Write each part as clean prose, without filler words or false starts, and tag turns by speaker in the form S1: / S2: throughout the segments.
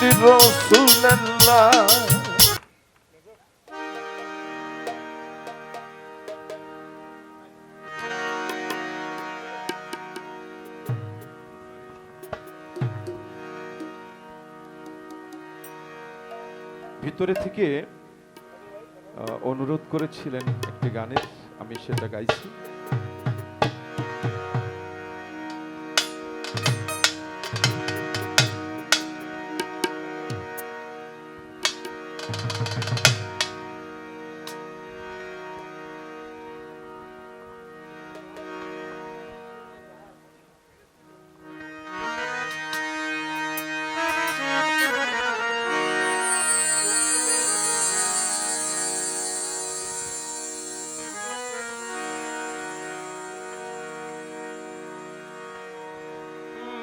S1: রাসূলুল্লাহ। ভিতরে থেকে অনুরোধ করেছিলেন একটি গানের, আমি সেটা গাইছি।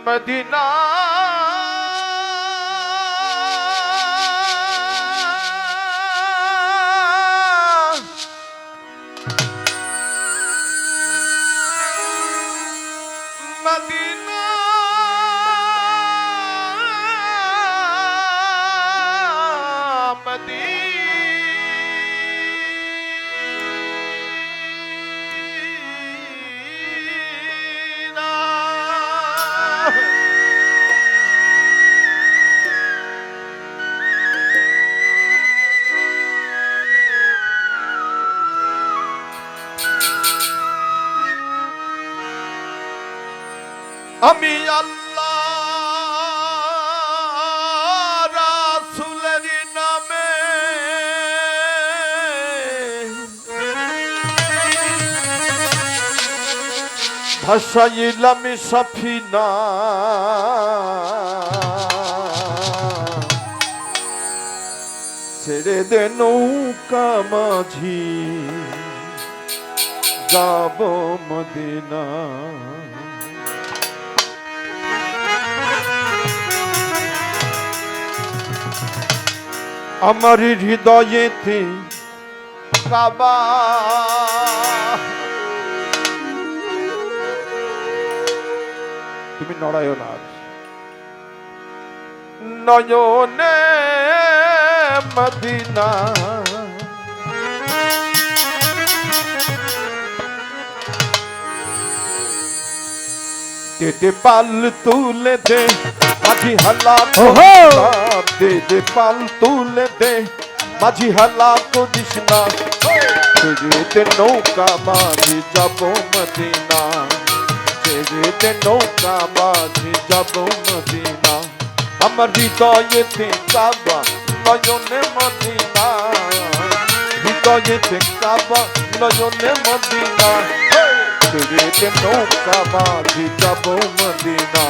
S1: মদিনা মদিনা আমি আল্লাহ রাসূলের নামে ভাসাইলাম সাফিনা, ছেড়ে দে নৌকা মাঝি যাব মদিনা। আমার হৃদয়েতে কাবা, তুমি নড়ায়ও না, নয়নে মদিনা। দে পাল তুলে দে মাঝি হালা দে পাল তুলে দে মাঝি হালা করিস না, ছেড়ে নৌকা মাঝি যাব মদিনা, ছেড়ে নৌকা মাঝি যাব মদিনা। আমার হৃদয়েতে কাবা নয়নে মদিনা, হৃদয়েতে কাবা নয়নে মদিনা, ছেড়ে নৌকা মাঝি যাব মদিনা,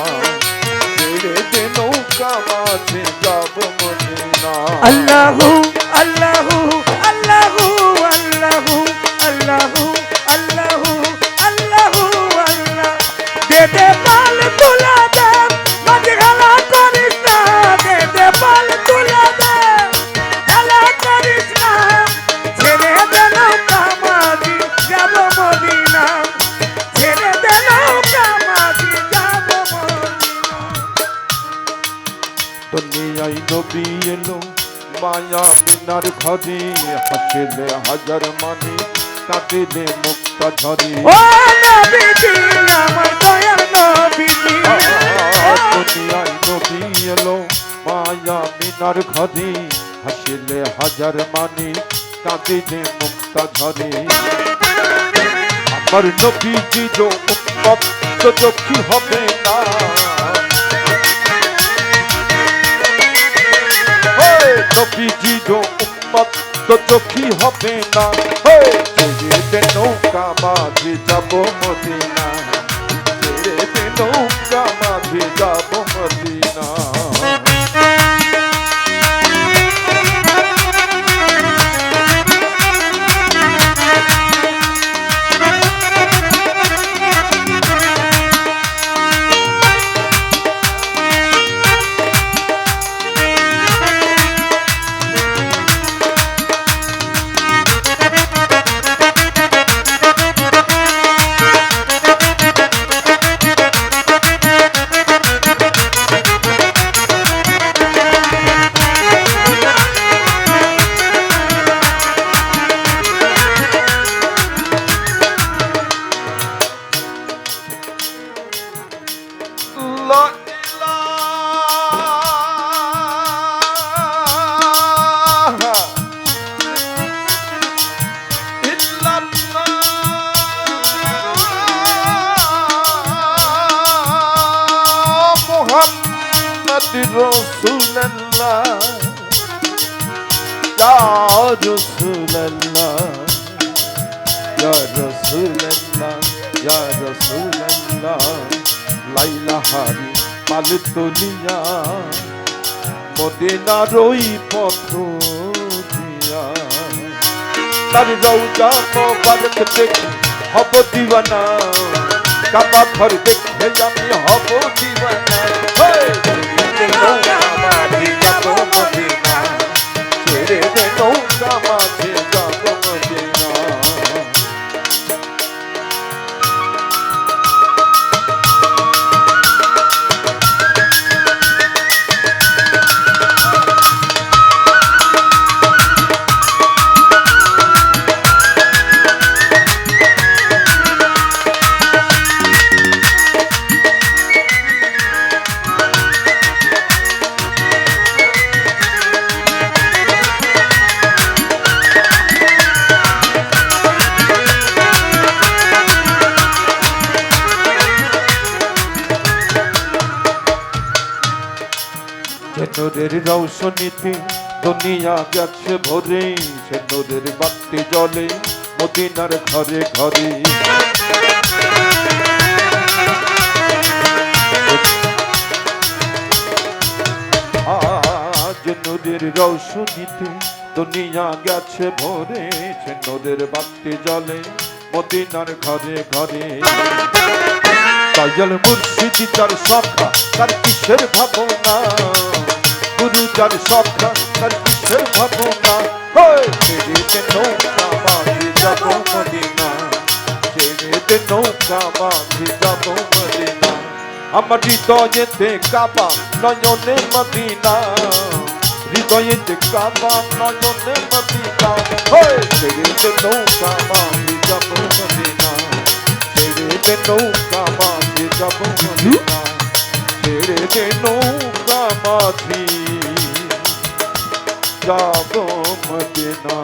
S1: ছেড়ে নৌকা মাঝি যাব মদিনা।
S2: আল্লাহু আল্লাহু আল্লাহু আল্লাহু আল্লাহু আল্লাহু আল্লাহু আল্লাহ। দে দে পাল তুলা দে মাঝি হেলা করিস না, দে দে পাল তুলা দে হেলা করিস না, ছেড়ে দে নৌকা মাঝি যাব মদিনা, ছেড়ে দে নৌকা মাঝি যাব মদিনা।
S1: দুনিয়ায় নবী এলো মায়া মিনার ঘরে, হাসিলে হাজার মানি কাঁদিলে মুক্তা ঝরে।
S2: ও নবীজি আমার দয়ার নবীজি,
S1: দুনিয়ায় নবী এলো মায়া মিনার ঘরে, হাসিলে হাজার মানি কাঁদিলে মুক্তা ঝরে। আমার নবীজি जो উম্মত তো দুঃখী হবে না, নবীজি जो উম্মত তো দুঃখী হবে না। ছেড়ে নৌকা মাঝি যাব মদিনা, ছেড়ে নৌকা মাঝি যাব মদিনা। রসুল্লাহ ইয়া রসুল্লাহ ইয়া রসুল্লাহ ইয়া রসুল্লাহ লাইলা হারি পাল তুলিয়া মদিনার ওই পথ দিয়া তার রওজা মোবারক দেখে হব দিওয়ানা কাবা ঘর দেখে আমি হব দিওয়ানা যাব মদিনা ছেড়ে দে নৌকা মাঝে যাব মদিনা নূরের রৌশনীতে দুনিয়া গেছে ভরে সে নূরের বাতি জ্বলে মদিনার ঘরে ঘরে আজ নূরের রৌশনীতে দুনিয়া গেছে ভরে সে নূরের বাতি জ্বলে মদিনার ঘরে ঘরে দয়াল মুর্শিদি তার সখা তার কিসের ভাবনা গুরু যার সখা তার কিসের ভাবনা ছেড়ে দে নৌকা মাঝে যাব মদিনা ছেড়ে দে নৌকা মাঝে যাব মদিনা আমার হৃদয়েতে কাবা নয়নে মদিনা হৃদয়েতে কাবা নয়নে মদিনা ছেড়ে দে নৌকা মাঝে যাব মদিনা ছেড়ে দে নৌকা মাঝে যাব মদিনা ছেড়ে দে নৌকা মাঝে যাব মদিনা